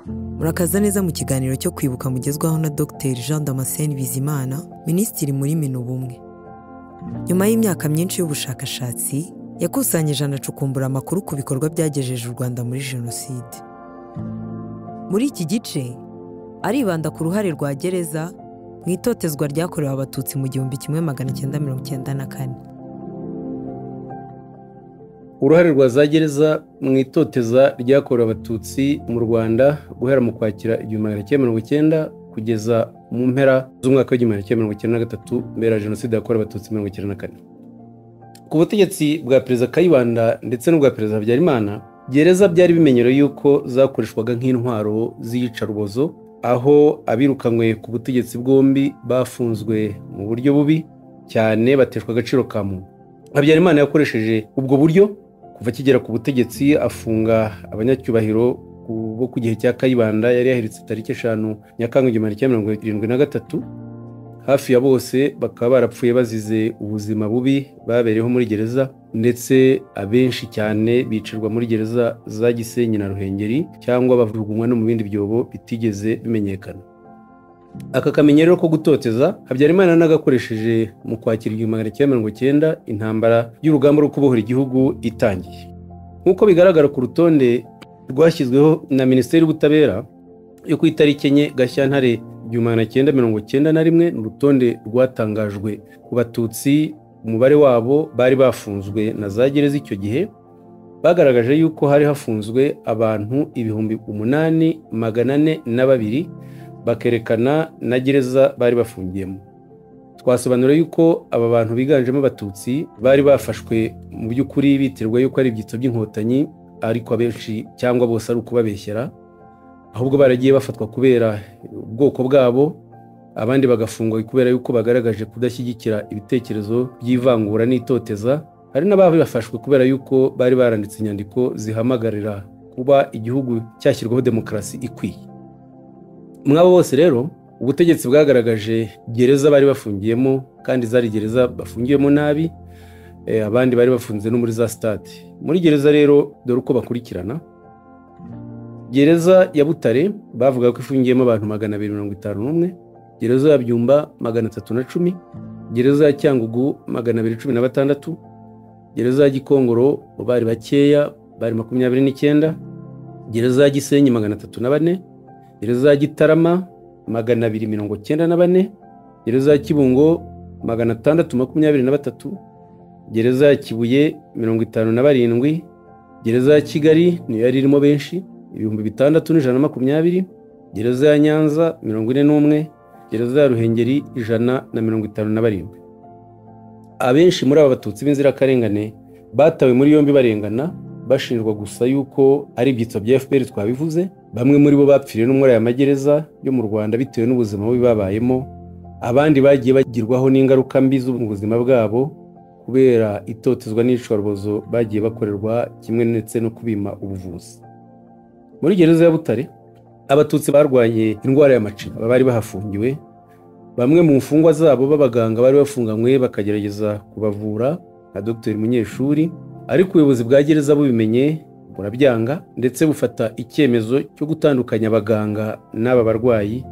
Murakaza neza mu kiganiro cyo kwibuka mugezwaho na Dr Jean Damascene Bizimana, Minisitiri muri Minubumwe. Nyuma y'imyaka myinshi y'ubushakashatsi, yakusanyije anacukumbura amakuru ku bikorwa byagejeje u Rwanda muri Jenoside. Muri iki gice, aribanda ku ruhare rwa gereza mu itotezwa ryakorewe Abatutsi mu 1994. Uruhare rwa za gereza mu itoteza ryakorewe Abatutsi mu Rwanda guhera mu Kwakira 1990 kugeza mu mpera z'umwaka wa 1993 mbere ya Jenoside yakorewe Abatutsi 1994. Ku butegetsi bwa Perezida Kayibanda ndetse n'ubwa Perezida Habyarimana, gereza byari bimenyerewe yuko zakoreshwaga nk'intwaro z'iyicarubozo, aho abirukanywe ku butegetsi bwombi bafunzwe mu buryo bubi cyane, bateshwa agaciro ka muntu. Habyarimana yakoresheje ubwo buryo kuva kigera ku butegetsi, afunga abanyacyubahiro bo ku gihe cya Kayibanda yari yahiritse tariki 5 Nyakanga 1973. Hafi ya bose bakaba barapfuye bazize ubuzima bubi babereyeho muri gereza, ndetse abenshi cyane bicirwa muri gereza za Gisenyi na Ruhengeri cyangwa bavugunywa no mu bindi byobo bitigeze bimenyekana. Aka kamenyero ko gutoteza Habyarimana nagakoresheje mu Kwakira 1990 intambara y'urugamba rwo kubohora igihugu itangiye. Nkuko bigaragara ku rutonde rwashyizweho na Minisiteri y'Ubutabera yo ku itariki 4 Gashyantare 1991, n'urutonde rwatangajwe ku Batutsi umubare wabo bari bafunzwe na za gereza icyo gihe, bagaragaje yuko hari hafunzwe abantu 8,402, bakerekana na gereza bari bafungiyemo. Twasobanura yuko aba bantu biganjemo Abatutsi bari bafashwe mu by'ukuri biterwa yuko ari ibyitso by'inkotanyi, ariko abenshi cyangwa bose ari ukubabeshyera, ahubwo baragiye bafatwa kubera ubwoko bwabo, abandi bagafungwa kubera yuko bagaragaje kudashyigikira ibitekerezo by'ivangura n'itoteza. Hari n'ababi bafashwe kubera yuko bari baranditse inyandiko zihamagarira kuba igihugu cyashyirwaho demokarasi ikwiye. Mwabo bose rero ubutegetsi bwagaragaje gereza bari bafungiyemo, kandi zari gereza bafungiyemo nabi, abandi bari bafunze no muri za stade. Muri gereza rero dore uko bakurikirana: gereza ya Butare bavuga ko ifungiyemo abantu 251, gereza ya Byumba 310, gereza ya Cyangugu 216, gereza ya Gikongoro bari bakeya bari 29, gereza ya Gisenyi 304, gereza ya Gitarama 294, gereza ya Kibungo 623, gereza ya Kibuye 57, gereza ya Kigali niyo yari irimo benshi 6120, gereza ya Nyanza 41, gereza ya Ruhengeri 157. Abenshi muri aba Batutsi b'inzirakarengane batawe muri yombi barengana, bashinjwa gusa yuko ari ibyitso bya FPR twabivuze. Bamwe muri bo bapfiriye no muri aya magereza yo mu Rwanda bitewe n'ubuzima bubi babayemo, abandi bagiye bagirwaho n'ingaruka mbi mu buzima bwabo kubera itotezwa n'icwarubozo bagiye bakorerwa, kimwe ndetse no kubima ubuvuzi. Muri gereza ya Butare Abatutsi barwanye indwara y'amacinya bari bahafungiwe. Bamwe mu mfungwa zabo b'abaganga bari bafunganywe bakagerageza kubavura nka Dr Munyeshuri, ariko ubuyobozi bwa gereza bubimenye burabyanga, ndetse bufata icyemezo cyo gutandukanya abaganga n'aba barwayi,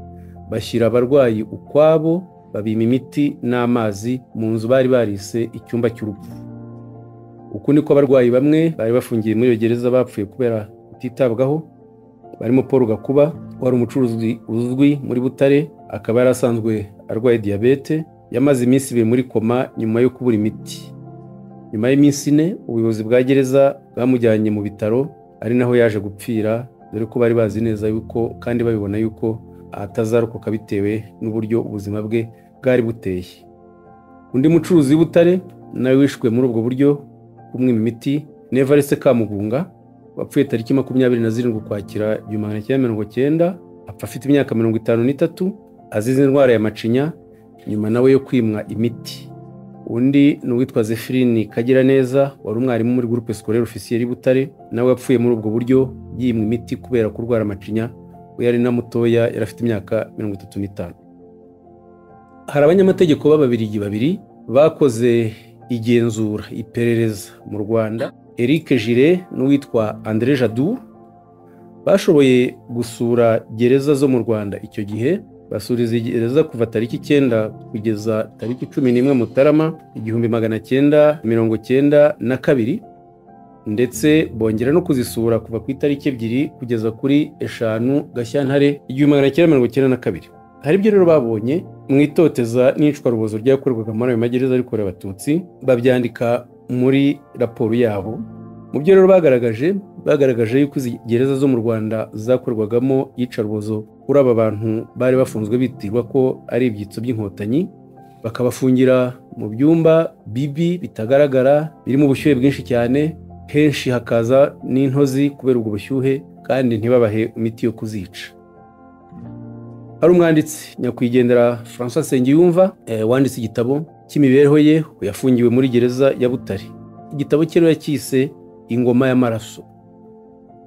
bashyira abarwayi ukwabo, babima imiti n'amazi mu nzu bari barise icyumba cy'urupfu. Uku niko abarwayi bamwe bari bafungiye muri iyo gereza bapfuye kubera kutitabwaho, barimo Paul Gakuba wari umucuruzi uzwi muri Butare, akaba yarasanzwe arwaye diabete, yamaze iminsi 2 muri koma nyuma yo kubura imiti. Nyuma y'iminsi 4 ubuyobozi bwa gereza bwamujyanye mu bitaro, ari naho yaje gupfira, dore ko bari bazi neza yuko kandi babibona yuko atazarokoka bitewe n'uburyo ubuzima bwe bwari buteye. Undi mucuruzi w'Butare nawe wishwe muri ubwo buryo kumwima imiti, Nevarese Kamugunga, wapfuye tariki 27 Ukwakira 1990, apfa afite imyaka 53, azize indwara ya macinya nyuma nawe yo kwimwa imiti. Undi ni uwitwa Zefirine Kagiraneza, wari umwarimu muri groupe scolaire officiel Butare, nawe yapfuye muri ubwo buryo yimwa imiti kubera kurwara amacinya. We yari na mutoya, yari afite imyaka 35. Hari abanyamategeko b'Ababiligi babiri bakoze igenzura iperereza mu Rwanda, Eric Gire n'uwitwa André Jadou. bashoboye gusura gereza zo mu Rwanda icyo gihe. Basura izi gereza kuva tariki 9 kugeza tariki 11 Mutarama 1992, ndetse bongera no kuzisura kuva ku itariki 2 kugeza kuri 5 Gashyantare 1992. Hari ibyo rero babonye mu itoteza n'icwa rubozo ryakorwaga muri ayo magereza ariko Abatutsi, babyandika muri raporo yabo. Mu byo rero bagaragaje yuko izi gereza zo mu Rwanda zakorwagamo iyicarubozo kuri aba bantu bari bafunzwe bitirwa ko ari ibyitso by'inkotanyi, bakabafungira mu byumba bibi bitagaragara birimo ubushyuhe bwinshi cyane, henshi hakaza n'intozi kubera ubwo bushyuhe, kandi ntibabahe imiti yo kuzica. Hari umwanditsi nyakwigendera François Nsengiyumva wanditse igitabo cy'imibereho ye yafungiwe muri gereza ya Butare. Igitabo cye yacyise Ingoma y'amaraso,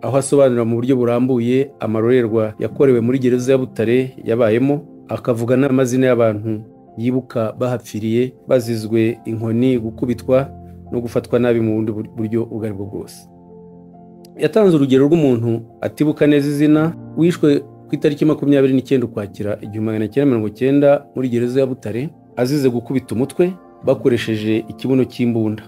aho asobanura mu buryo burambuye amarorerwa yakorewe muri gereza ya Butare yabayemo, akavuga n'amazina y'abantu yibuka bahapfiriye bazizwe inkoni, gukubitwa no gufatwa nabi mu bundi buryo ubwo aribwo bwose. Yatanze urugero rw'umuntu atibuka neza izina wishwe ku itariki 29 Ukwakira 1990 muri gereza ya Butare azize gukubita umutwe bakoresheje ikibuno cy'imbunda.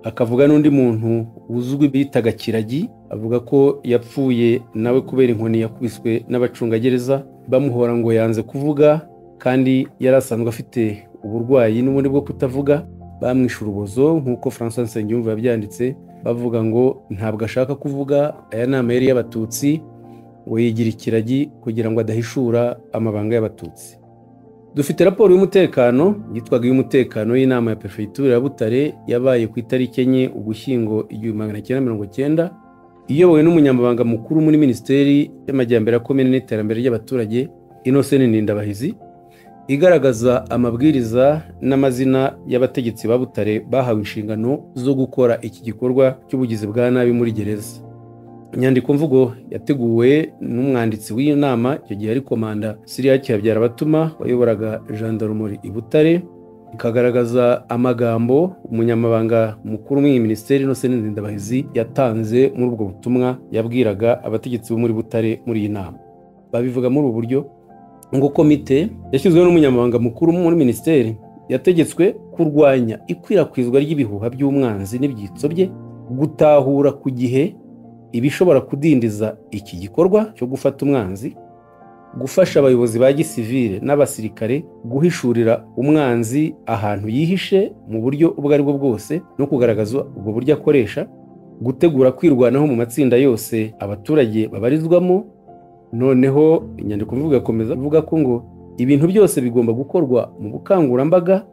Akavuga n'undi muntu uzwi bitaga Kiragi, avuga ko yapfuye nawe kubera inkoni yakubiswe n'abacungagereza bamuhora ngo yanze kuvuga, kandi yarasanzwe afite uburwayi n'ubundi bwo kutavuga. Bamwishe urubozo nk'uko François Nsengiyumva yabyanditse, bavuga ngo ntabwo ashaka kuvuga, aya nama yari y'Abatutsi, ngo yigira ikiragi kugira ngo adahishura amabanga y'Abatutsi. Dufite raporo y'umutekano yitwaga y'umutekano y'inama ya Perefegitura ya Butare yabaye ku itariki 4 Ugushyingo 1990, iyobowe n'umunyamabanga mukuru muri Minisiteri y'Amajyambere ya Komine n'Iterambere ry'Abaturage Innocent Ndindabahizi, igaragaza amabwiriza n'amazina y'abategetsi ba Butare bahawe inshingano zo gukora iki gikorwa cy'ubugizi bwa nabi muri gereza. Inyandiko mvugo yateguwe n'umwanditsi w'iyo nama, icyo gihe ari Komanda Siriaki Habyarabatuma wayoboraga Gendarmerie i Butare, ikagaragaza amagambo umunyamabanga mukuru muri Minisiteri Innocent Ndindabahizi yatanze muri ubwo butumwa yabwiraga abategetsi bo muri Butare muri iyi nama. Babivuga muri ubu buryo ngo komite yashyizweho n'umunyamabanga mukuru muri Minisiteri yategetswe kurwanya ikwirakwizwa ry'ibihuha by'umwanzi n'ibyitso bye, gutahura ku gihe ibishobora kudindiza iki gikorwa cyo gufata umwanzi, gufasha abayobozi ba gisivile n'abasirikare guhishurira umwanzi ahantu yihishe mu buryo ubwo aribwo bwose no kugaragaza ubwo buryo akoresha, gutegura kwirwanaho mu matsinda yose abaturage babarizwamo. Noneho inyandiko mvugo yakomeza ivuga ko ngo ibintu byose bigomba gukorwa mu bukangurambaga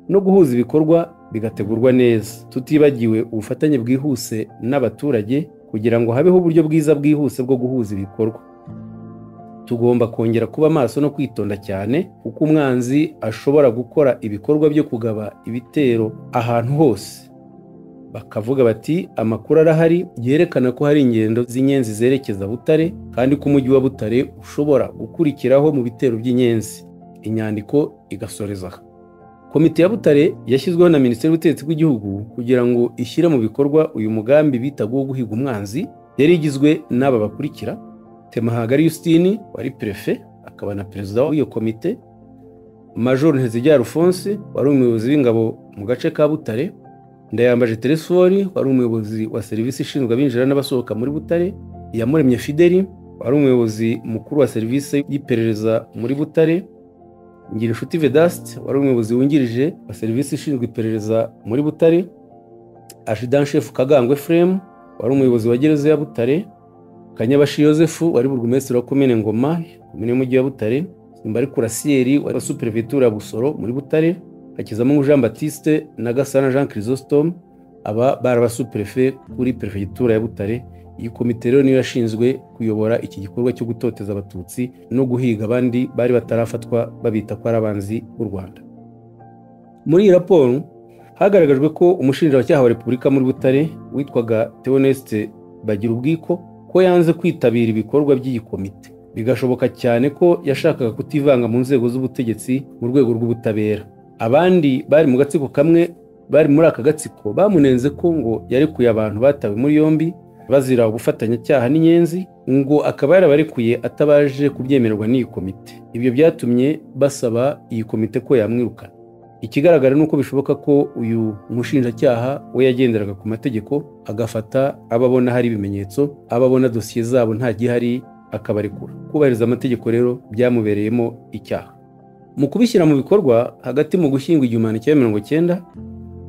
no guhuza ibikorwa bigategurwa neza, tutibagiwe ubufatanye bwihuse n'abaturage kugira ngo habeho uburyo bwiza bwihuse bwo guhuza ibikorwa. Tugomba kongera kuba maso no kwitonda cyane, kuko umwanzi ashobora gukora ibikorwa byo kugaba ibitero ahantu hose. Bakavuga bati amakuru arahari yerekana ko hari ingendo z'inyenzi zerekeza Butare, kandi ko umujyi wa Butare ushobora gukurikiraho mu bitero by'inyenzi. Inyandiko igasoreza. Komite ya Butare yashyizweho na Minisiteri y'Ubutegetsi bw'Igihugu kugira ngo ishyire mu bikorwa uyu mugambi bitaga wo guhiga umwanzi. Yari igizwe n'aba bakurikira: Temahagari Justine wari prefe akaba na perezida w'iyo komite, Major Nteziryayo Alphonse wari umuyobozi w'ingabo mu gace ka Butare, Ndayambaje Teresfori wari umuyobozi wa serivisi ishinzwe abinjira n'abasohoka muri Butare, Iyamuremye Fideli wari umuyobozi mukuru wa serivisi y'iperereza muri Butare, Ngirinshuti Vedaste wari umuyobozi wungirije wa serivisi ishinzwe iperereza muri Butare, Adjudant Chef Kagangwe Frem wari umuyobozi wa gereza ya Butare, Kanyabashi Joseph wari burugumesitiri wa komine Ngoma komine y'umujyi wa Butare, Simbari Kurasieri wari superefegitura ya Busoro muri Butare, Hakizamungu Jean Baptiste na Gasana Jean Chrysostome aba bari abasuperefe kuri perefegitura ya Butare. Iyi komite rero niyo yashinzwe kuyobora iki gikorwa cyo gutoteza Abatutsi no guhiga abandi bari batarafatwa babita ko ari abanzi b'u Rwanda. Muri iyi raporo hagaragajwe ko umushinjacyaha wa Repubulika muri Butare witwaga Theoneste Bagirubwiko ko yanze kwitabira ibikorwa by'iyi komite. Bigashoboka cyane ko yashakaga kutivanga mu nzego z'ubutegetsi mu rwego rw'ubutabera. Abandi bari mu gatsiko kamwe bari muri aka gatsiko bamunenze ko ngo yarekuye abantu batawe muri yombi bazira ubufatanyacyaha n'inyenzi, ngo akaba yarabarekuye atabaje kubyemererwa n'iyi komite. Ibyo byatumye basaba iyi komite ko yamwirukana. Ikigaragara ni uko bishoboka ko uyu mushinjacyaha we yagenderaga ku mategeko, agafata ababona hari ibimenyetso, ababona dosiye zabo nta gihari akabarekura. Kubahiriza amategeko rero byamubereyemo icyaha. Mu kubishyira mu bikorwa, hagati mu Gushyingo 1990,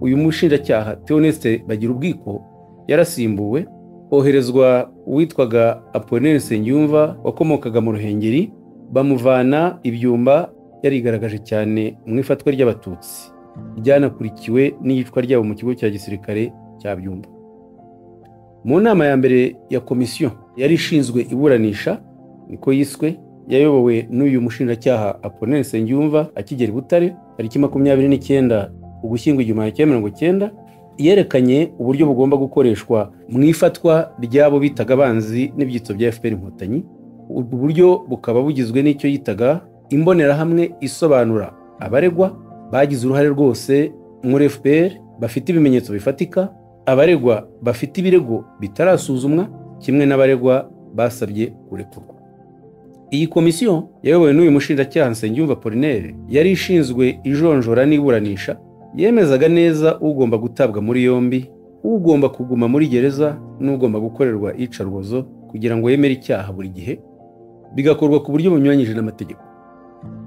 uyu mushinjacyaha Theoneste Bagirubwiko yarasimbuwe, hoherezwa uwitwaga Apollinaire Nsengiyumva wakomokaga mu Ruhengeri, bamuvana Ibyumba. Yarigaragaje cyane mu ifatwa ry'Abatutsi ryanakurikiwe n'iyicwa ryabo mu kigo cya gisirikare cya Byumba. Mu nama ya mbere ya komisiyo yari ishinzwe iburanisha, niko yiswe, yayobowe n'uyu mushinjacyaha Apollinaire Nsengiyumva akigera i Butare tariki 29 Ugushyingo 1990, yerekanye uburyo bugomba gukoreshwa mu ifatwa ry'abo bitaga abanzi n'ibyitso bya FPR Inkotanyi. Ubu buryo bukaba bugizwe n'icyo yitaga imbonerahamwe isobanura abaregwa bagize uruhare rwose muri FPR, bafite ibimenyetso bifatika, abaregwa bafite ibirego bitarasuzumwa, kimwe n'abaregwa basabye kurekurwa. Iyi komisiyo yayobowe n'uyu mushinjacyaha Nsengiyumva Apollinaire yari ishinzwe ijonjora n'iburanisha, yemezaga neza ugomba gutabwa muri yombi, ugomba kuguma muri gereza, n'ugomba gukorerwa iyicarubozo kugira ngo yemere icyaha buri gihe, bigakorwa ku buryo bunyuranyije n'amategeko.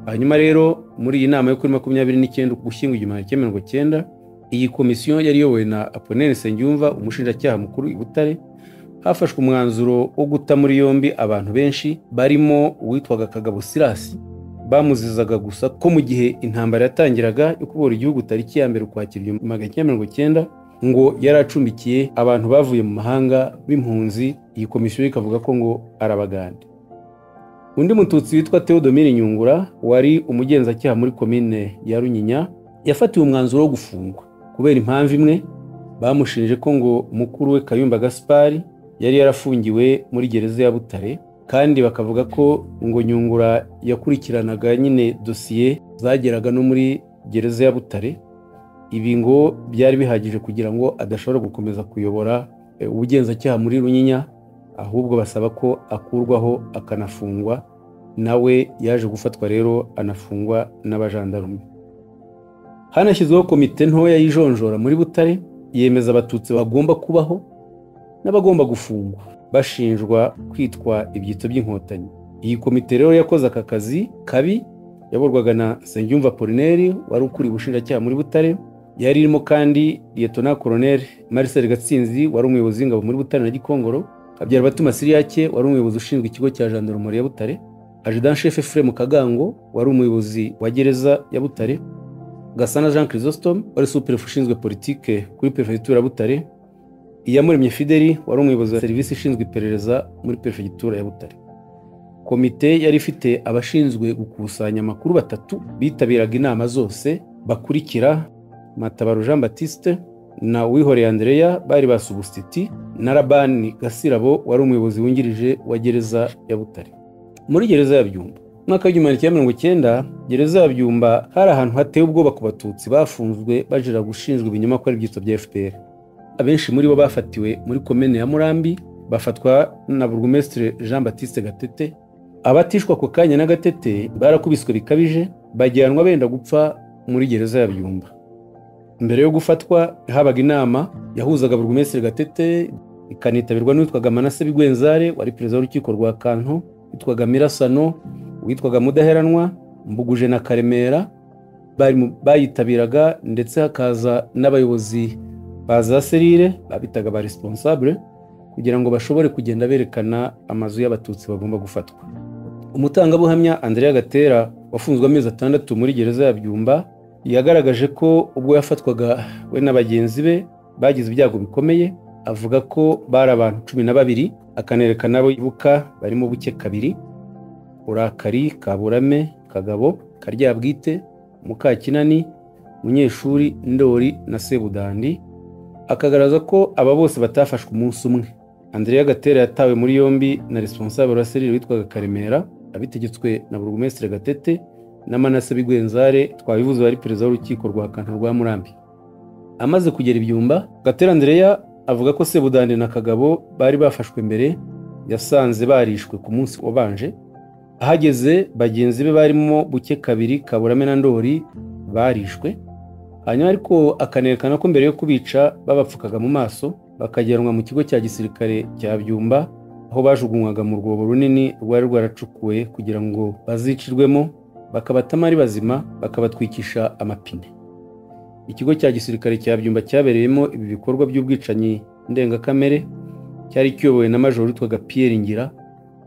Hanyuma rero muri iyi nama yo kuri 29 Ugushyingo 1990, iyi komisiyo yari iyobowe na Apollinaire Nsengiyumva, umushinjacyaha mukuru i Butare, hafashwe umwanzuro wo guta muri yombi abantu benshi, barimo uwitwaga Kagabo Silas. Bamuzizaga gusa ko mu gihe intambara yatangiraga yo kubohora igihugu tariki ya 1 Ukwakira 1990, ngo yari acumbikiye abantu bavuye mu mahanga b'impunzi. Iyi komisiyo ikavuga ko ngo arabagande. Undi mututsi witwa Theodomire Nyungura, wari umugenzacyaha muri komine ya Runyinya, yafatiwe umwanzuro wo gufungwa kubera impamvu imwe. Bamushinje ko ngo mukuru we Kayumba Gaspard yari yarafungiwe muri gereza ya Butare, kandi bakavuga ko ngo Nyungura yakurikiranaga nyine dosiye zageraga no muri gereza ya Butare. Ibi ngo byari bihagije kugira ngo adashobora gukomeza kuyobora ubugenzacyaha muri Runyinya, ahubwo basaba ko akurwaho akanafungwa. Nawe yaje gufatwa rero anafungwa n'abajandarume. Hanashyizweho komite ntoya y'ijonjora muri Butare, yemeza Abatutsi bagomba kubaho n'abagomba gufungwa bashinjwa kwitwa ibyitso by'inkotanyi. Iyi komite rero yakoze aka kazi kabi, yaborwaga na Nsengiyumva Apollinaire wari ukuriye ubushinjacyaha muri Butare. Yari irimo kandi Lieutenant Colonel Marcel Gatsinzi wari umuyobozi w'ingabo muri Butare na Gikongoro, Habyarimana Siriyake wari umuyobozi ushinzwe ikigo cya Gendarmerie ya Butare, Adjudant Chef Ephraim Kagango wari umuyobozi wa gereza ya Butare, Gasana Jean Chrysostome wari superef ushinzwe politike kuri Perefegitura ya Butare, Iyamuremye Fideli wari umuyobozi wa serivisi ishinzwe iperereza muri Perefegitura ya Butare. Komite yari ifite abashinzwe gukusanya amakuru batatu bitabiraga inama zose bakurikira: Matabaro Jean Baptiste na Uwihoreye Andrea bari basubustiti, na Rabani Gasirabo wari umuyobozi wungirije wa gereza ya Butare. Muri gereza ya Byumba mwaka wa 1990, gereza ya Byumba hari ahantu hateye ubwoba ku Batutsi bafunzwe bajira gushinjwa ibinyoma ko ari ibyitso bya FPR. Abenshi muri bo bafatiwe muri komine ya Murambi, bafatwa na Burugumestre Jean Baptiste Gatete. Abatishwa ku kanya na Gatete barakubiswe bikabije, bajyanwa benda gupfa muri gereza ya Byumba. Mbere yo gufatwa habaga inama yahuzaga Burugumestre Gatete, ikanitabirwa n'uwitwaga Manase Bigwenzare wari perezida w'urukiko rwa Kanto, witwaga Mirasano, witwaga Mudaheranwa, Mbuguje na Karemera bayitabiraga, ndetse hakaza n'abayobozi baza serire babitaga ba responsable, kugira ngo bashobore kugenda berekana amazu y'Abatutsi bagomba gufatwa. Umutangabuhamya Andrea Gatera wafunzwe amezi 6 muri gereza ya Byumba yagaragaje ko ubwo yafatwaga we n'abagenzi be bagize ibyago bikomeye. Avuga ko bari abantu 12, akanerekana abo ibuka barimo Buke Kabiri, Urakari, Kaburame, Kagabo, Karyabwite, Mukakinani, Munyeshuri, Ndori na Sebudandi. Akagaragaza ko aba bose batafashwe umunsi umwe. Andrea Gatera yatawe muri yombi na responsable wa serire witwaga Karemera, abitegetswe na Burugumestre Gatete na Manase Bigwenzare twabivuze wari perezida w'urukiko rwa Kanto rwa Murambi. Amaze kugera Ibyumba, Gatera Andrea avuga ko Sebudandi na Kagabo bari bafashwe mbere, yasanze barishwe ku munsi wabanje. Ahageze bagenzi be barimo Buke Kabiri, Kaburame na Ndori barishwe. Hanyuma ariko akanerekana ko mbere yo kubica babapfukaga mu maso, bakajyanwa mu kigo cya gisirikare cya Byumba, aho bajugunywaga mu rwobo runini rwari rwaracukuwe kugira ngo bazicirwemo, bakabatama ari bazima, bakabatwikisha amapine. Ikigo cya gisirikare cya Byumba cyabereyemo ibi bikorwa by'ubwicanyi ndengakamere cyari kiyobowe na Major witwaga Pierre Ngira,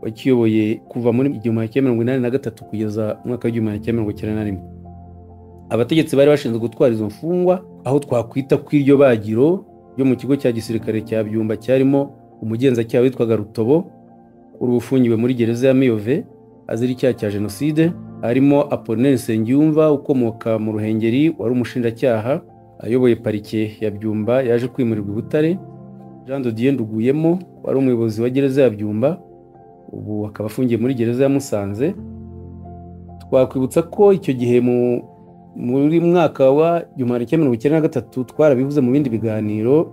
wakiyoboye kuva muri 1983 kugeza mu mwaka wa 1991. Abategetsi bari bashinzwe gutwara izo mfungwa, aho twakwita kw'iryo bagiro ryo mu kigo cya gisirikare cya Byumba cyarimo umugenzacyaha witwaga Rutobo, urufungiwe muri gereza ya Miyove azira icyaha cya jenoside, harimo Apollinaire Nsengiyumva ukomoka mu Ruhengeri wari umushinjacyaha ayoboye parike ya Byumba yaje kwimurirwa i Butare, Jean de Dieu Nduguyemo wari umuyobozi wa gereza ya Byumba, ubu akaba afungiye muri gereza ya Musanze. Twakwibutsa ko icyo gihe muri mwaka wa 1993 twarabivuze mu bindi biganiro,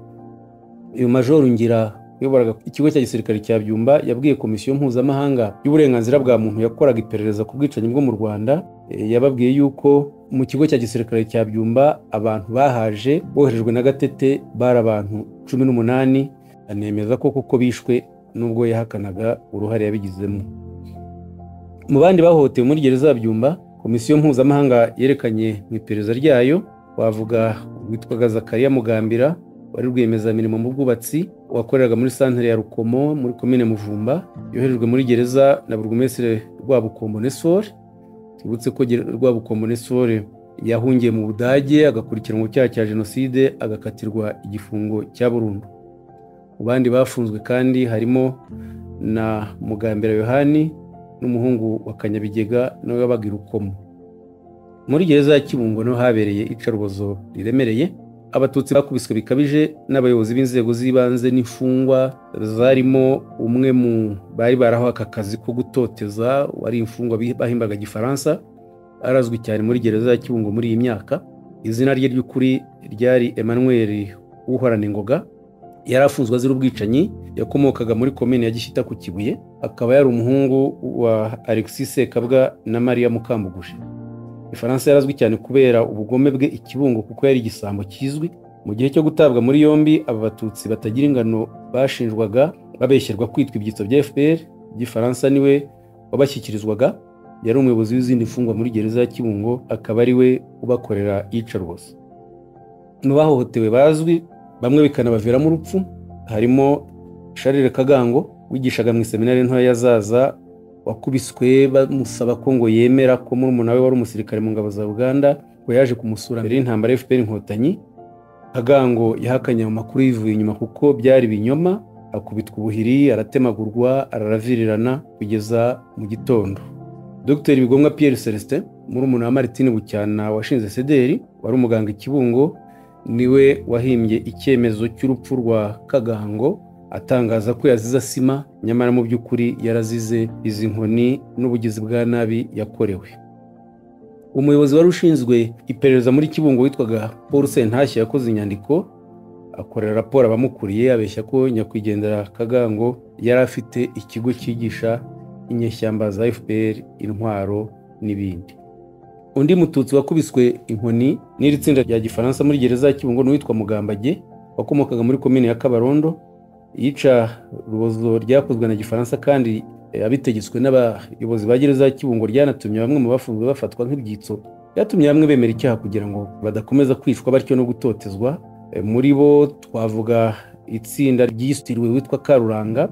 uyu Major Ngira uyoboraga ikigo cya gisirikare cya Byumba yabwiye komisiyo mpuzamahanga y'uburenganzira bwa muntu yakoraga iperereza ku bwicanyi bwo mu Rwanda, yababwiye yuko mu kigo cya gisirikare cya Byumba abantu bahaje boherejwe na Gatete bari abantu 18, anemeza ko koko bishwe nubwo yahakanaga uruhare yabigizemo. Mu bandi bahohotewe muri gereza ya Byumba, komisiyo mpuzamahanga yerekanye mu iperereza ryayo wavuga witwaga Zakaria Mugambira wari rwiyemezamirimo mu bwubatsi, wakoreraga muri santere ya Rukomo muri komine Muvumba, yoherejwe muri gereza na burugumestre Rwabukombo Nestor. Tubutse ko Rwabukombo Nestor yahungiye mu Budage agakurikiranwa cyaha cya jenoside, agakatirwa igifungo cya burundu. Mu bandi bafunzwe kandi harimo na Mugambira Yohani n'umuhungu wa Kanyabigega nawe wabaga i Rukomo. Muri gereza ya Kibungo no habereye icarubozo riremereye, Abatutsi bakubiswe bikabije n'abayobozi b'inzego z'ibanze n'imfungwa, zarimo umwe mu bari baraho aka kazi ko gutoteza, wari imfungwa bahimbaga Gifaransa, arazwi cyane muri gereza ya Kibungo muri iyi myaka. Izina rye ry'ukuri ryari Emmanuel Uhorana Ingoga, yari afunzwe azira ubwicanyi, yakomokaga muri komine ya Gishyita ku Kibuye, akaba yari umuhungu wa Alexis Sekabwa na Maria Mukambuguje. Ifaransa yarazwi cyane kubera ubugome bwe i Kibungo kuko yari igisambo kizwi. Mu gihe cyo gutabwa muri yombi, aba Batutsi batagira ingano bashinjwaga babeshyerwa kwitwa ibyitso bya FPR. Igifaransa niwe wabashyikirizwaga, yari umuyobozi w'izindi mfungwa muri gereza ya Kibungo, akaba ari we ubakorera iyicarubozo. Mu bahohotewe bazwi bamwe bikanabaviramo urupfu harimo Charles Kagango wigishaga mu iseminari ntoya ya Zaza, wakubiswe bamusaba ko ngo yemera ko murumuna we wari umusirikare mu ngabo za Uganda, ngo yaje kumusura mbere y'intambara FPR Inkotanyi. Kagango yahakanye mu makuru yivuye inyuma kuko byari binyoma, akubitwa ubuhiri, aratemagurwa, araravirirana kugeza mu gitondo. Dr Bigomwa Pierre Celestin murumuna wa Martine Bucyana washinze CDR, wari umuganga i Kibungo, niwe wahimbye icyemezo cy'urupfu rwa Kagango, atangaza ko yazize asima, nyamara mu by'ukuri yarazize izi nkoni n'ubugizi bwa nabi yakorewe. Umuyobozi wari ushinzwe iperereza muri Kibungo witwaga Paul Sentashya yakoze inyandiko akorera raporo abamukuriye, abeshya ko nyakwigendera Kagango yari afite ikigo cyigisha inyeshyamba za FPR, intwaro n'ibindi. Undi Mututsi wakubiswe inkoni n'iri tsinda rya Gifaransa muri gereza ya Kibungo n'uwitwa Mugambage wakomokaga muri komine ya Kabarondo. Yica rubozo ryakozwe na Gifaransa kandi abitegetswe n'abayobozi ba gereza ya Kibungo, ryanatumye bamwe mu bafunzwe bafatwa nk'ibyitso, byatumye bamwe bemera icyaha kugira ngo badakomeza kwicwa batyo no gutotezwa. Muri bo twavuga itsinda ryisitiriwe witwa Karuranga,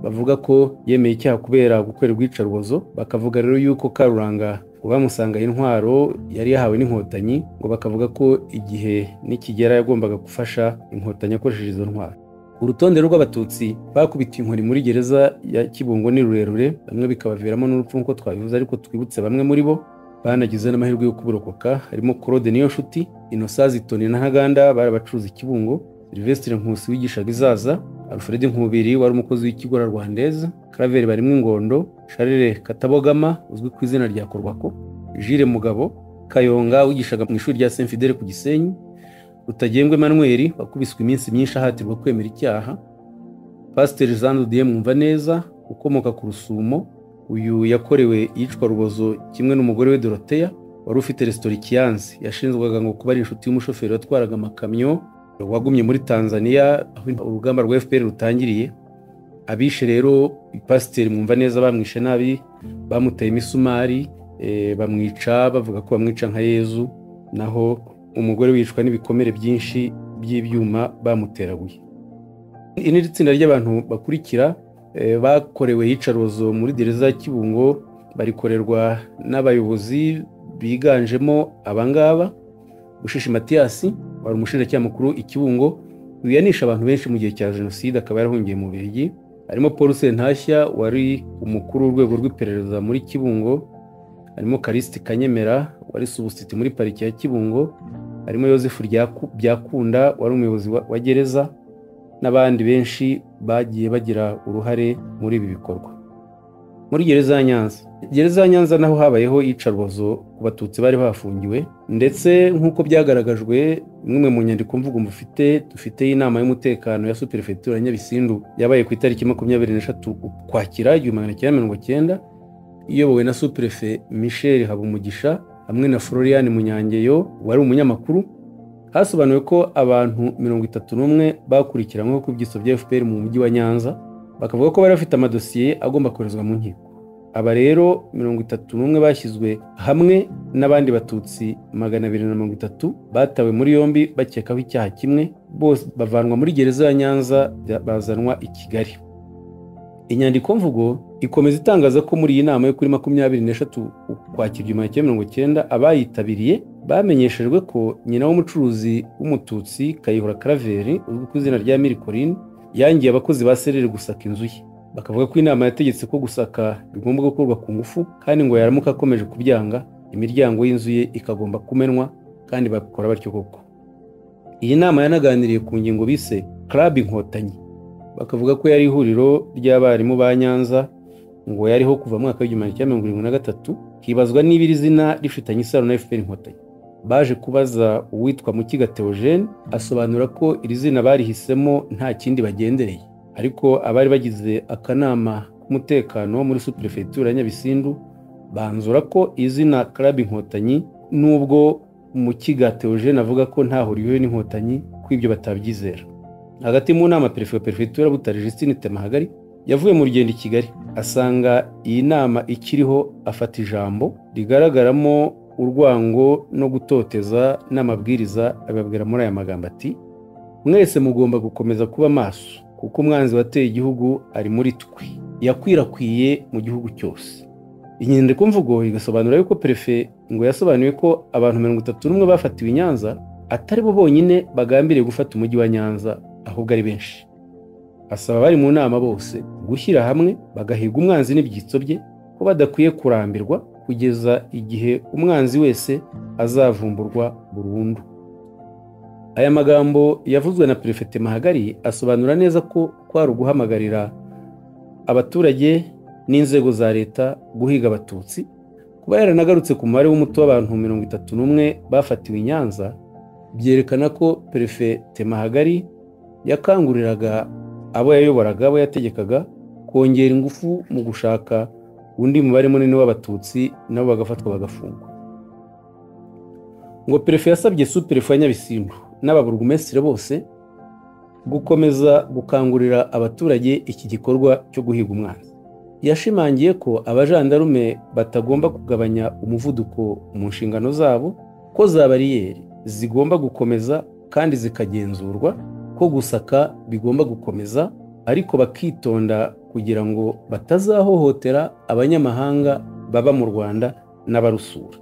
bavuga ko yemeye icyaha kubera gukorerwa iyicarubozo. Bakavuga rero yuko Karuranga bamusanga intwaro yari yahawe n'inkotanyi, ngo bakavuga ko igihe nikigera yagombaga gufasha inkotanyi akoresheje izo ntwaro. Urutonde rw'Abatutsi bakubitiye inkoni muri gereza ya Kibungo ni rurerure, bamwe bikabaviramo n'urupfu nk'uko twabivuze, ariko twibutse bamwe muri bo banagize n'amahirwe yo kuburokoka. Harimo Claude Niyonshuti, Innocent Zitoni na Ntaganda bari abacuruzi i Kibungo, Sylvestre Nkusi wigishaga Izaza, Alfred Nkubiri wari umukozi w'ikigora Rwandeza, Claver Barimwe Ngondo, Charles Katabogama uzwi ku izina rya Korwako, Jules Mugabo, Kayonga wigishaga mu ishuri rya Saint Fidèle ku Gisenyi, Rutagengwa Emmanuel wakubiswe iminsi myinshi ahatirwa kwemera icyaha, Pasiteri Jean de Dieu Mwumvaneza ukomoka ku Rusumo, uyu yakorewe iyicwa rubozo kimwe n'umugore we Dorothea wari ufite resitora Kiyanzi, yashinjwaga ngo kuba ari inshuti y'umushoferi watwaraga amakamyo wagumye muri Tanzania aho urugamba rwa FPR rutangiriye. Abishe rero Pasiteri Mwumvaneza bamwishe nabi, bamuteye imisumari, bamwica bavuga ko bamwica nka Yezu, naho umugore wicwa n'ibikomere byinshi by'ibyuma bamuteraguye. Iri tsinda ry'abantu bakurikira bakorewe iyicarubozo muri gereza ya Kibungo barikorerwa n'abayobozi biganjemo abangaba: Bushishi Mathias wari umushinjacyaha mukuru i Kibungo, uyanisha abantu benshi mu gihe cya Jenoside, akaba yarahungiye mu Bubiligi. Harimo Paul Sentashya wari umukuru w'urwego rw'iperereza muri Kibungo, harimo Callixte Kanyemera wari substitute muri pariki ya Kibungo, harimo Yozefu Byakunda wari umuyobozi wa gereza, n'abandi benshi bagiye bagira uruhare muri ibi bikorwa. Muri gereza ya Nyanza naho habayeho iyicarubozo ku Batutsi bari bafungiwe, ndetse nk'uko byagaragajwe imwe mu nyandiko mvugo dufite inama y'umutekano ya Superefegitura ya Nyabisindu yabaye ku itariki 23 Ukwakira 1990, iyobowe na Superefe Michel Habumugisha hamwe na Florian Munyangeyo wari umunyamakuru. Hasobanuwe ko abantu 31 bakurikiranyweho ku byiso bya FPR mu mujyi wa Nyanza, bakavuga ko bari bafite amadosiye agomba koherezwa mu nkiko. Aba rero 31 bashyizwe hamwe n'abandi Batutsi 230 batawe muri yombi bakekaho icyaha kimwe, bose bavanwa muri gereza ya Nyanza bazanwa i Kigali. Inyandiko mvugo ikomeza itangaza ko muri iyi nama yo kuri 23 Ukwakira 1990 abayitabiriye bamenyeshejwe ko nyina w'umucuruzi w'umututsi Kayihura Claver uzwi ku izina rya Miricoline yangiye abakozi ba Serere gusaka inzu ye. Bakavuga ko inama yategetse ko gusaka bigomba gukorwa ku ngufu, kandi ngo yaramuka akomeje kubyanga imiryango y'inzu ye ikagomba kumenwa, kandi bakora batyo koko. Iyi nama yanaganiriye ku ngingo bise Club Inkotanyi, bakavuga ko yari ihuriro ry'abarimu ba Nyanza, ngo yariho kuva mu mwaka wa 1973, hibazwa n'ibiri zina rifitanye isano na FPR Inkotanyi. Baje kubaza uwitwa Mukiga Theogene, asobanura ko iri zina barihisemo nta kindi bagendereye, ariko abari bagize akanama k'umutekano muri Superefegitura ya Nyabisindu banzura ko izina Club Inkotanyi, nubwo Mukiga Theogene avuga ko ntaho rihuye n'Inkotanyi, ko ibyo batabyizera. Hagati mu nama Perefegitura Butare Justine Temahagari yavuye mu rugendo i Kigali, asanga iyi nama ikiriho, afata ijambo rigaragaramo urwango no gutoteza n'amabwiriza. Ababwira muri aya magambo ati: mwese mugomba gukomeza kuba maso, kuko umwanzi wateye igihugu ari muri twe, yakwirakwiye mu gihugu cyose. Inyandiko mvugo igasobanura yuko Perefe ngo yasobanuye ko abantu 31 bafatiwe i Nyanza atari bo bonyine bagambiriye gufata umujyi wa Nyanza, ahubwo ari benshi. Asaba bari mu nama bose gushyira hamwe bagahiga umwanzi n'ibyitso bye, ko badakwiye kurambirwa kugeza igihe umwanzi wese azavumburwa burundu. Aya magambo yavuzwe na Perefe Temahagari asobanura neza ko kwari uguhamagarira abaturage n'inzego za leta guhiga Abatutsi. Kuba yaranagarutse ku mubare w'umuto w'abantu 31 bafatiwe i Nyanza, byerekana ko Perefe Temahagari yakanguriraga abo yayoboraga, abo yategekaga, kongera ingufu mu gushaka undi mubare munini w'Abatutsi nabo bagafatwa bagafungwa. Ngo Perefe yasabye Superefe ya Nyabisindu n'ababurugumesitiri bose gukomeza gukangurira abaturage iki gikorwa cyo guhiga umwanzi. Yashimangiye ko abajandarume batagomba kugabanya umuvuduko mu nshingano zabo, ko za bariyeri zigomba gukomeza kandi zikagenzurwa, ko gusaka bigomba gukomeza, ariko bakitonda kugira ngo batazahohotera abanyamahanga baba mu Rwanda n'abarusura.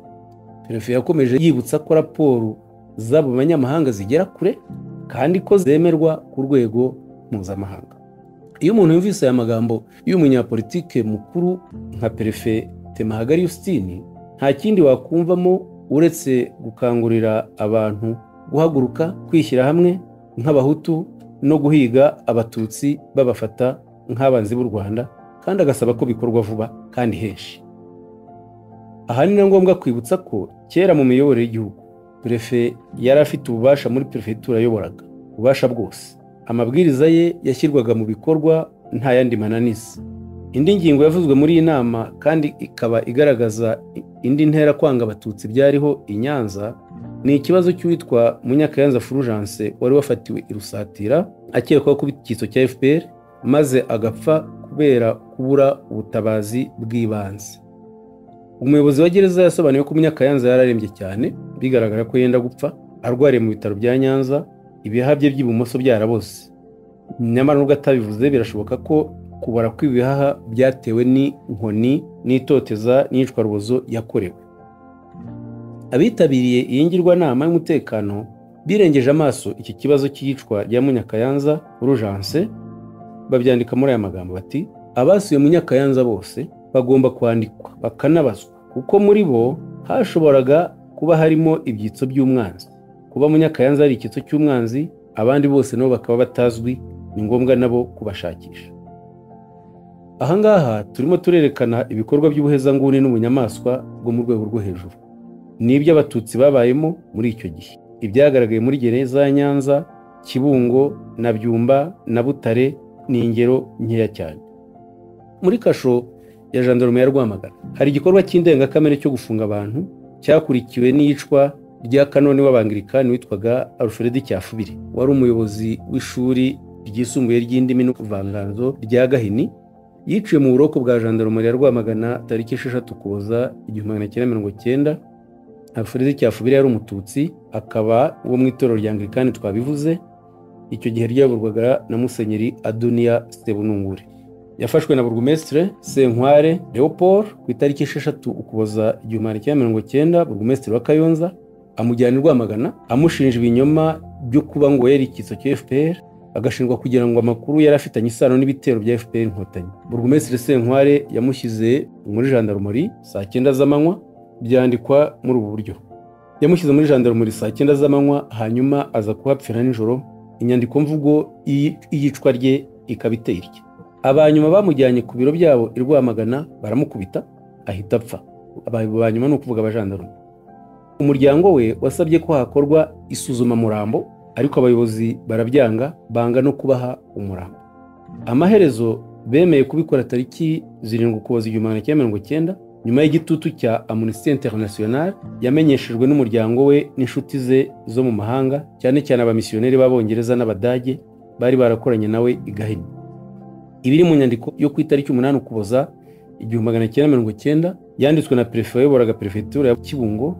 Perefe yakomeje yibutsa ko raporo z'abo banyamahanga zigera kure, kandi ko zemerwa ku rwego mpuzamahanga. Iyo umuntu yumvise aya magambo y'umunyapolitike mukuru nka Perefe Temahagari Justine, nta kindi wakumvamo uretse gukangurira abantu guhaguruka, kwishyira hamwe nk'Abahutu no guhiga Abatutsi babafata nk'abanzi b'u Rwanda, kandi agasaba ko bikorwa vuba kandi henshi. Aha ni ngombwa kwibutsa ko kera mu miyoborere y'igihugu Perefe yari afite ububasha muri perefegitura ayoboraga, ububasha bwose. Amabwiriza ye yashyirwaga mu bikorwa nta yandi mananiza. Indi ngingo yavuzwe muri iyi nama kandi ikaba igaragaza indi ntera kwanga abatutsi byariho i Nyanza, ni ikibazo cy'uwitwa Munyakayanza Fulgence wari wafatiwe i Rusatira akekwaho kuba icyitso cya FPR maze agapfa kubera kubura ubutabazi bw'ibanze. Umuyobozi wa gereza yasobanuye ko Munyakayanza yararembye cyane, bigaragara ko yenda gupfa, arwariye mu bitaro bya Nyanza, ibihaha bye by'ibumoso byaraboze. Nyamara nubwo atabivuze, birashoboka ko kubara kw'ibihaha byatewe n'inkoni n'itoteza n'iyicwarubozo yakorewe. Abitabiriye iyi ngirwanama y'umutekano birengeje amaso iki kibazo cy'iyicwa rya Munyakayanza Fulgence, babyandika muri aya magambo bati: abasuye Munyakayanza bose bagomba kwandikwa bakanabazwa, kuko muri bo hashoboraga kuba harimo ibyitso by'umwanzi. Kuba Munyakayanza ari icyitso cy'umwanzi, abandi bose nabo bakaba batazwi, ni ngombwa nabo kubashakisha. Ahangaha turimo turerekana ibikorwa by'ubuhezanguni n'ubunyamaswa bwo mu rwego rwo hejuru. Nibyo abatutsi babayemo muri icyo gihe. Ibyagaragaye muri gereza ya Nyanza, Kibungo na Byumba na Butare ni ingero nkeya cyane. Muri kasho ya Gendarmerie ya Rwamagana hari igikorwa cy'indengakamere cyo gufunga abantu cyakurikiwe n'iyicwa rya kanoni w'Abangirikani witwaga Alfred Cyafubire, wari umuyobozi w'ishuri ryisumbuye ry'indimi n'ubuvanganzo rya Gahini. Yiciwe mu buroko bwa Gendarmerie ya Rwamagana tariki 6 Ukuboza 1990. Alfred Cyafubire yari umututsi, akaba uwo mu itorero rya Anglikani twabivuze. Icyo gihe ryayoborwaga na Musenyeri Adonia Sebunungure. Yafashwe na Burugumestre Senkware Leopold ku itariki 6 Ukuboza 1990, Burugumestre wa Kayonza, amujyana i Rwamagana amushinja ibinyoma byo kuba ngo yari icyitso cya FPR, agashinjwa kugira ngo amakuru yari afitanye isano n'ibitero bya FPR Inkotanyi. Burugumestre Senkware yamushyize muri Gendarmerie saa 9 z'amanywa, byandikwa muri ubu buryo: yamushyize muri Gendarmerie saa 9 z'amanywa, hanyuma aza kuhapfira nijoro. Inyandiko mvugo iyicwa rye ikaba iteye itya: abanyuma bamujyanye ku biro byabo i Rwamagana baramukubita ahita apfa. Abanyuma ni ukuvuga abajandarume. Umuryango we wasabye ko hakorwa isuzuma murambo, ariko abayobozi barabyanga, banga no kubaha umurambo. Amaherezo bemeye kubikora tariki 7 Ukuboza 1990, nyuma y'igitutu cya Amnesty International yamenyeshejwe n'umuryango we n'inshuti ze zo mu mahanga, cyane cyane abamisiyoneri b'Abongereza n'Abadage bari barakoranye nawe i Gahini. Ibiri mu nyandiko yo ku itariki 8 Ukuboza 1990 yanditswe na Perefe wayoboraga perefegitura ya Kibungo,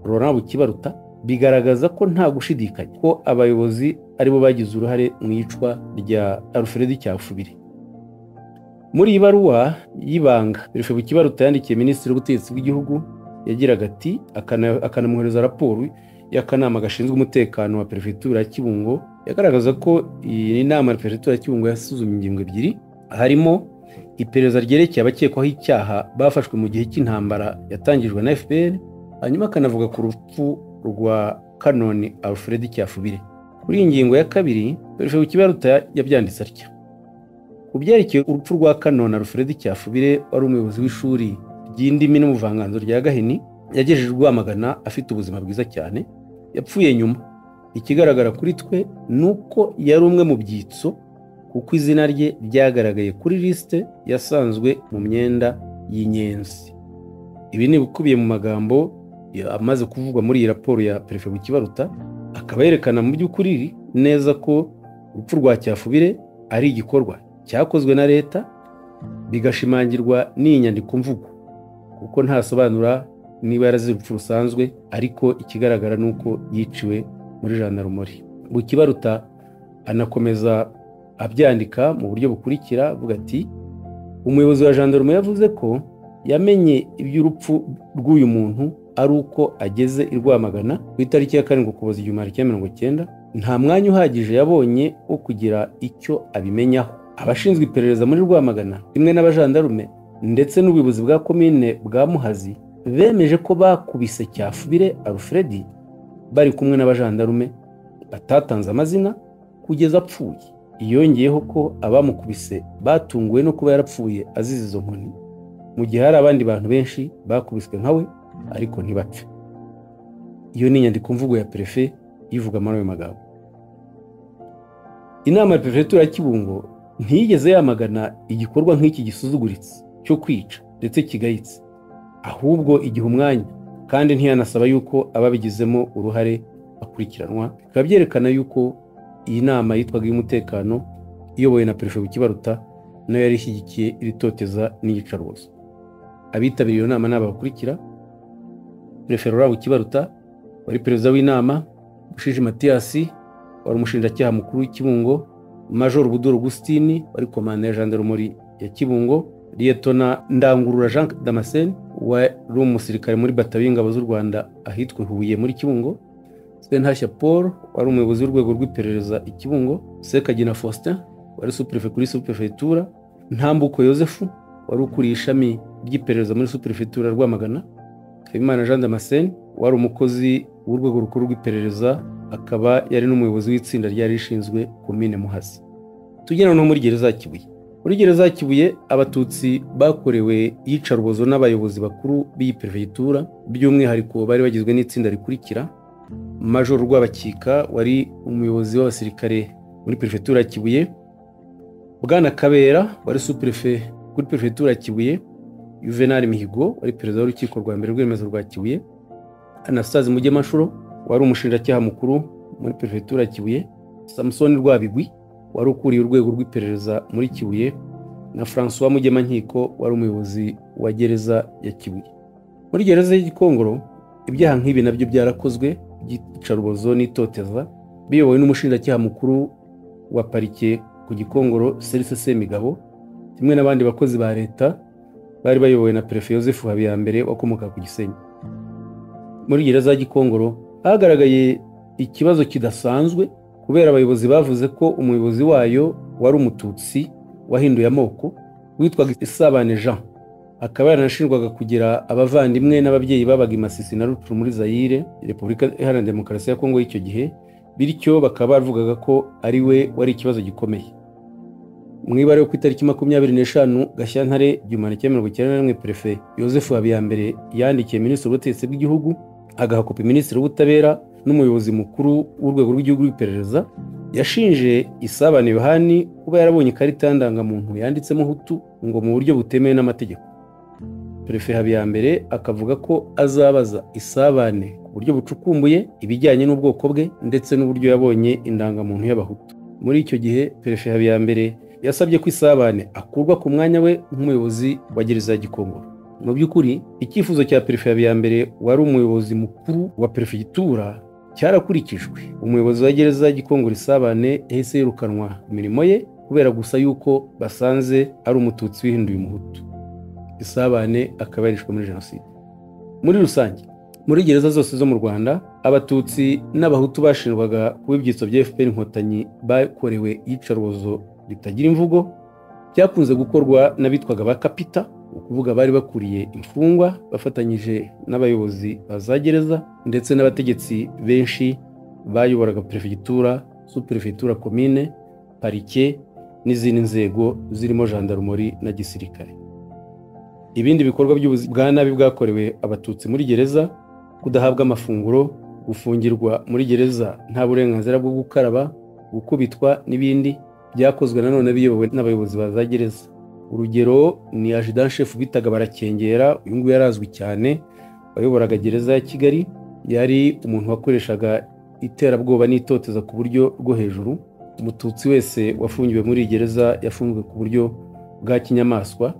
Laurent Bukibaruta, bigaragaza ko nta gushidikanya ko abayobozi aribo bagize uruhare mu iyicwa rya Alfred Cyafubire. Muri iyi baruwa y'ibanga, Perefe Bukibaruta yandikiye Minisitiri w'Ubutegetsi bw'Igihugu, yagiraga ati akanamuhereza raporo y'akanama gashinzwe umutekano wa perefegitura ya Kibungo, yagaragaza ko iyi nama ya perefegitura ya Kibungo yasuzumye ingingo ebyiri, harimo iperereza ryerekeye abakekwaho icyaha bafashwe mu gihe cy'intambara yatangijwe na FPR, hanyuma akanavuga ku rupfu rwa kanoni Alfred Cyafubire. Kuri iyi ngingo ya kabiri, Perefe Bukibaruta yabyanditse atya: ku byerekeye urupfu rwa kanoni Alfred Cyafubire wari umuyobozi w'ishuri ry'indimi n'ubuvanganzo rya Gahini, yagejeje Rwamagana afite ubuzima bwiza cyane, yapfuye nyuma. Ikigaragara kuri twe nuko yari umwe mu byitso, kuko izina rye ryagaragaye kuri liste yasanzwe mu myenda y'inyenzi. Ibi ni bikubiye mu magambo amaze kuvugwa muri iyi raporo ya Perefe Bukibaruta, akaba yerekana mu by'ukuri neza ko urupfu rwa Cyafubire ari igikorwa cyakozwe na leta, bigashimangirwa n'iyi nyandiko mvugo, kuko ntasobanura niba yarazize urupfu rusanzwe, ariko ikigaragara nuko yiciwe muri Gendarmerie. Bukibaruta anakomeza abyandika mu buryo bukurikira, avuga ati: umuyobozi wa Gendarmerie yavuze ko yamenye iby'urupfu rw'uyu muntu ari uko ageze i Rwamagana ku itariki ya 7 Ukuboza 1990. Nta mwanya uhagije yabonye wo kugira icyo abimenyaho. Abashinzwe iperereza muri Rwamagana rimwe n'abajandarume ndetse n'ubuyobozi bwa komine bwa Muhazi bemeje ko bakubise Cyafubire Alfred bari kumwe n'abajandarume batatanze amazina kugeza apfuye. Yongeyeho ko abamukubise batunguwe no kuba yarapfuye azize izo nkoni, mu gihe hari abandi bantu benshi bakubiswe nkawe ariko ntibapfe. iyo ni inyandiko mvugo ya perefe ivuga muri ayo magambo. Inama ya perefegitura ya Kibungo ntiyigeze yamagana igikorwa nk'iki gisuzuguritse cyo kwica ndetse kigayitse, ahubwo igiha umwanya kandi ntiyanasaba yuko ababigizemo uruhare bakurikiranwa. Bikaba byerekana yuko iyi nama yitwaga iy'umutekano iyobowe na perefe Bukibaruta nayo yari ishyigikiye iri toteza n'iyicarubozo. Abitabiriye iyo nama n'aba bakurikira: Perefe Laurent Bukibaruta wari perezida w'inama, Bushiji Mathias wari umushinjacyaha mukuru w'Ikibungo, Major Buduru Augustine wari komanda ya gendarmerie ya Kibungo, Liyetona Ndangurura Jean Damascene wari umusirikare muri bataillon y'ingabo z'u Rwanda ahitwa Huye muri Kibungo, Sentashya Paul wari umuyobozi w'urwego rw'iperereza i Kibungo, Sekagina Faustin wari sous-préfet kuri sous-préfecture, Ntambuko Joseph wari ukuriye ishami ry'iperereza muri sous-préfecture Rwamagana, Habimana Jean Damascene wari umukozi w'urwego rukuru rw'iperereza, akaba yari n'umuyobozi w'itsinda ryari rishinzwe komine Muhazi. Tugena no muri gereza ya Kibuye. Muri gereza ya Kibuye abatutsi bakorewe iyicarubozo n'abayobozi bakuru b'iyi perefegitura, by'umwihariko bari bagizwe n'itsinda rikurikira: Major Rwabakika wari umuyobozi w'abasirikare muri perefegitura ya Kibuye, Bwana Kabera wari sous-préfet kuri perefegitura ya Kibuye, Juvenal Mihigo wari perezida w'urukiko rwa mbere rw'Iremezo rwa Kibuye, Anastase Mugemanshuro wari umushinjacyaha mukuru muri perefegitura ya Kibuye, Samson Rwabigwi wari ukuriye urwego rw'iperereza muri Kibuye, na François Mugemankiko wari umuyobozi wa gereza ya Kibuye. Muri gereza y'Igikongoro ibyaha nk'ibi nabyo byarakozwe by'icarubozo n'itoteza, biyobowe n'umushinjacyaha mukuru wa parike ku Gikongoro Serge Semigabo, kimwe n'abandi bakozi ba leta bari bayobowe na Perefe Joseph Habiyambere wakomoka ku Gisenyi. Muri gereza ya Gikongoro hagaragaye ikibazo kidasanzwe kubera abayobozi bavuze ko umuyobozi wayo wari umututsi wahinduye amoko witwaga Isabane Jean, akaba yaranashinjwaga kugira abavandimwe n'ababyeyi babaga i Masisi na Rutshuru muri Zaire, Repubulika Iharanira Demokarasi ya Kongo y'icyo gihe, bityo bakaba bavugaga ko ari we wari ikibazo gikomeye. Mu ibara yo ku itariki 25 Gashyantare 1991, Perefe Joseph Habiyambere yandikiye Minisitiri w'Ubutegetsi bw'Igihugu, agaha kopi Minisitiri w'Ubutabera n'umuyobozi mukuru w'urwego rw'igihugu rw'iperereza, yashinje Isabane Yohani kuba yarabonye ikarita y'indangamuntu yanditsemo Hutu ngo mu buryo butemewe n'amategeko. Perefe Habiyambere akavuga ko azabaza Isabane ku buryo bucukumbuye ibijyanye n'ubwoko bwe ndetse n'uburyo yabonye indangamuntu y'Abahutu. Muri icyo gihe Perefe Habiyambere yasabye ko Isabane akurwa ku mwanya we nk'umuyobozi wa gereza ya Gikongoro. Mu by'ukuri icyifuzo cya Perefe Habiyambere wari umuyobozi mukuru wa perefegitura cyarakurikijwe. Umuyobozi wa gereza ya Gikongoro Isabane yahise yirukanwa imirimo ye kubera gusa yuko basanze ari umututsi wihinduye umuhutu. Isabane akaba yarishwe muri jenoside. Muri rusange muri gereza zose zo mu Rwanda abatutsi n'abahutu bashinjwaga kuba ibyitso bya FPR Inkotanyi bakorewe iyicarubozo ritagira imvugo, byakunze gukorwa n'abitwaga ba kapita, ukuvuga bari bakuriye imfungwa bafatanyije n'abayobozi ba gereza ndetse n'abategetsi benshi bayoboraga perefegitura, sous-préfecture, komine, parike n'izindi nzego zirimo gendarmerie na gisirikare. Ibindi bikorwa by'ubuzi bwa nabi bwakorewe abatutsi muri gereza: kudahabwa amafunguro, gufungirwa muri gereza nta burenganzira bwo gukaraba, gukubitwa n'ibindi, byakozwe nanone biyobowe n'abayobozi ba gereza. Urugero ni adjudant chef bitaga Barakengera, uyu nguyu yarazwi cyane, wayoboraga gereza ya Kigali, yari umuntu wakoreshaga iterabwoba n'itoteza ku buryo rwo hejuru. Umututsi wese wafungiwe muri gereza yafunzwe ku buryo bwa kinyamaswa.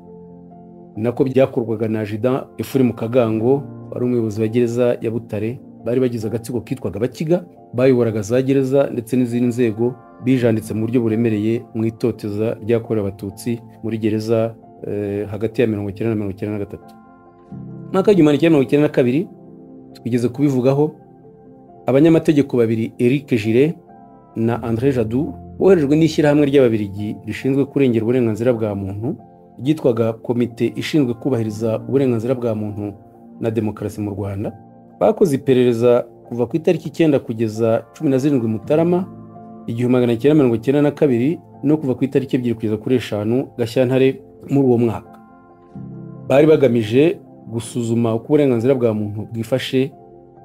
Nako byakorwaga na adjudant Efuri Mukagango, wari umuyobozi wa gereza ya Butare. Bari bagize agatsiko kitwaga Abakiga, bayoboraga za gereza ndetse n'izindi nzego, bijanditse mu buryo buremereye mu itoteza ryakorewe abatutsi muri gereza hagati ya 1990 na 1993. Mwaka 1992 twigeze kubivugaho, abanyamategeko babiri Eric Gire na André Jadou boherejwe n'ishyirahamwe ry'Ababiligi rishinzwe kurengera uburenganzira bwa muntu ryitwaga Komite ishinzwe kubahiriza uburenganzira bwa muntu na demokarasi mu Rwanda. Bakoze iperereza kuva ku itariki 9 kugeza 17 Mutarama 1992 no kuva ku itariki 2 kugeza kuri 5 Gashyantare muri uwo mwaka. Bari bagamije gusuzuma uko uburenganzira bwa muntu bwifashe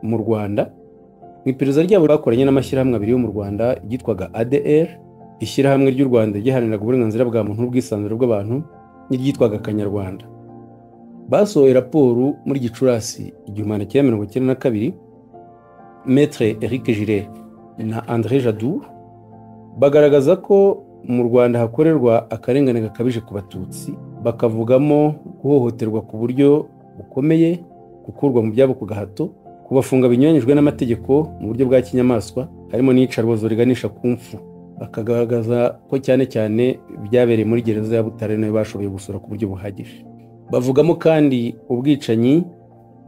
mu Rwanda mu iperereza ryabo bakoranye n'amashyirahamwe abiri yo mu Rwanda ryitwaga ADR, ishyirahamwe ry'u Rwanda ryiharaniraga uburenganzira bwa muntu n'ubwisanzure bw'abantu, n'iryitwaga Kanyarwanda. Basohoye raporo muri Gicurasi 1992, Maître Eric Gillet na André Jadour bagaragaza ko mu Rwanda hakorerwa akarengane gakabije ku Batutsi, bakavugamo guhohoterwa ku buryo bukomeye, gukurwa mu byabo ku gahato, kubafunga binyuranyijwe n'amategeko mu buryo bwa kinyamaswa, harimo n'iyicarubozo riganisha ku mfu. Bakagaragaza ko cyane cyane byabereye muri gereza ya Butare nayo bashoboye gusura ku buryo buhagije. Bavugamo kandi ubwicanyi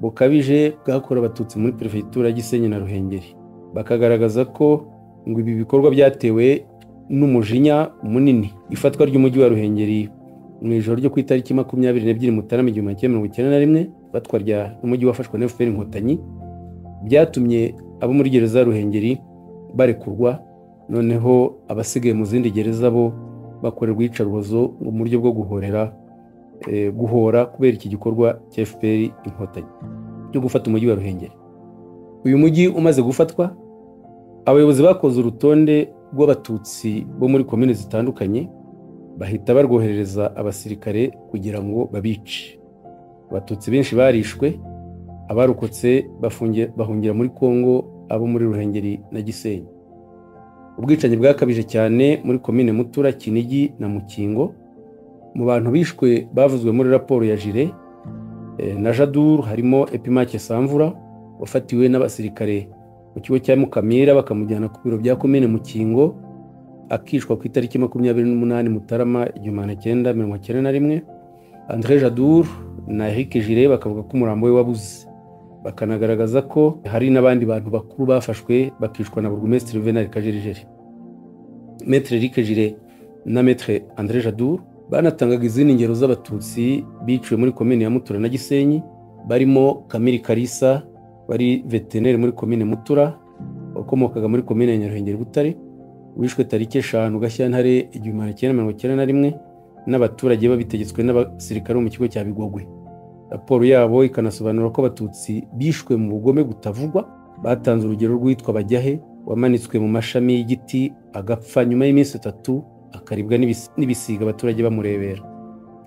bukabije bwakorewe Abatutsi muri Perefegitura ya Gisenyi na Ruhengeri. Bakagaragaza ko ngo ibi bikorwa byatewe n'umujinya munini. Ifatwa ry'umujyi wa Ruhengeri mu ijoro ryo ku itariki 22 Mutarama 1991, ifatwa ry'umujyi wafashwe na FPR Inkotanyi, byatumye abo muri gereza ya Ruhengeri barekurwa, noneho abasigaye mu zindi gereza bo bakorerwa iyicarubozo mu buryo bwo guhora kubera iki gikorwa cya FPR Inkotanyi cyo gufata umujyi wa Ruhengeri. Uyu mujyi umaze gufatwa, abayobozi bakoze urutonde rw'Abatutsi bo muri komine zitandukanye, bahita barwoherereza abasirikare kugira ngo babice. Abatutsi benshi barishwe, abarokotse bahungira muri Kongo, abo muri Ruhengeri na Gisenyi. Ubwicanyi bwakabije cyane muri komine Mutura, Kinigi na Mukingo. Mu bantu bishwe bavuzwe muri raporo ya Gillet na Jadour harimo Epimake Samvura wafatiwe n'abasirikare mu kigo cya Mukamira bakamujyana ku biro bya komine Mukingo, akishwa ku itariki 28 Mutarama 1991. André Jadour na Eric Gillet bakavuga ko umurambo we wabuze. Bakanagaragaza ko hari n'abandi bantu bakuru bafashwe bakishwa na Burugumesitiri Juvenal Kajerijeri. Maître Eric Gillet na Maître André Jadour banatangaga izindi ngero z'Abatutsi biciwe muri komine ya Mutura na Gisenyi, barimo Kamili Kalisa wari veterineri muri komine Mutura, wakomokaga muri komine ya Nyaruhengeri Butare, wishwe tariki 5 Gashyantare 1991 n'abaturage babitegetswe n'abasirikare mu kigo cya Bigogwe. Raporo yabo ikanasobanura ko Abatutsi bishwe mu bugome butavugwa. Batanze urugero rwitwa Bajyahe wamanitswe mu mashami y'igiti agapfa nyuma y'iminsi 3 akaribwa n'ibisiga abaturage bamurebera.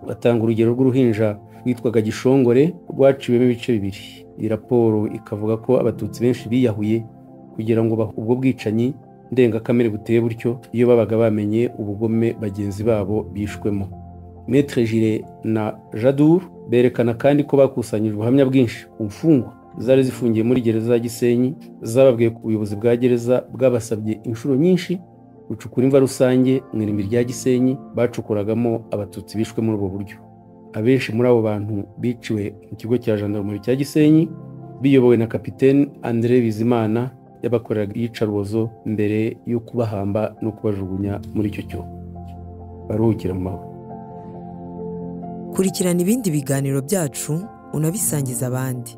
Batanga urugero rw'uruhinja rwitwaga Gishongore rwaciwemo ibice bibiri. Iyi raporo ikavuga ko Abatutsi benshi biyahuye kugira ngo ubwo bwicanyi ndengakamere buteye butyo iyo babaga bamenye ubugome bagenzi babo bishwemo. Maître Gillet na Jadour berekana kandi ko bakusanyije ubuhamya bwinshi ku mfungwa zari zifungiye muri gereza ya Gisenyi, zababwiye ku buyobozi bwa gereza bwabasabye inshuro nyinshi gucukura imva rusange mu irimbi rya Gisenyi bacukuragamo Abatutsi bishwe muri ubwo buryo. Abenshi muri abo bantu biciwe mu kigo cya Gendarmerie cya Gisenyi biyobowe na Kapiteni André Bizimana yabakoreraga iyicarubozo mbere yo kubahamba no kubajugunya muri icyo cyobo. Baruhukira mu mahoro. Kurikirana ibindi biganiro byacu unabisangiza abandi.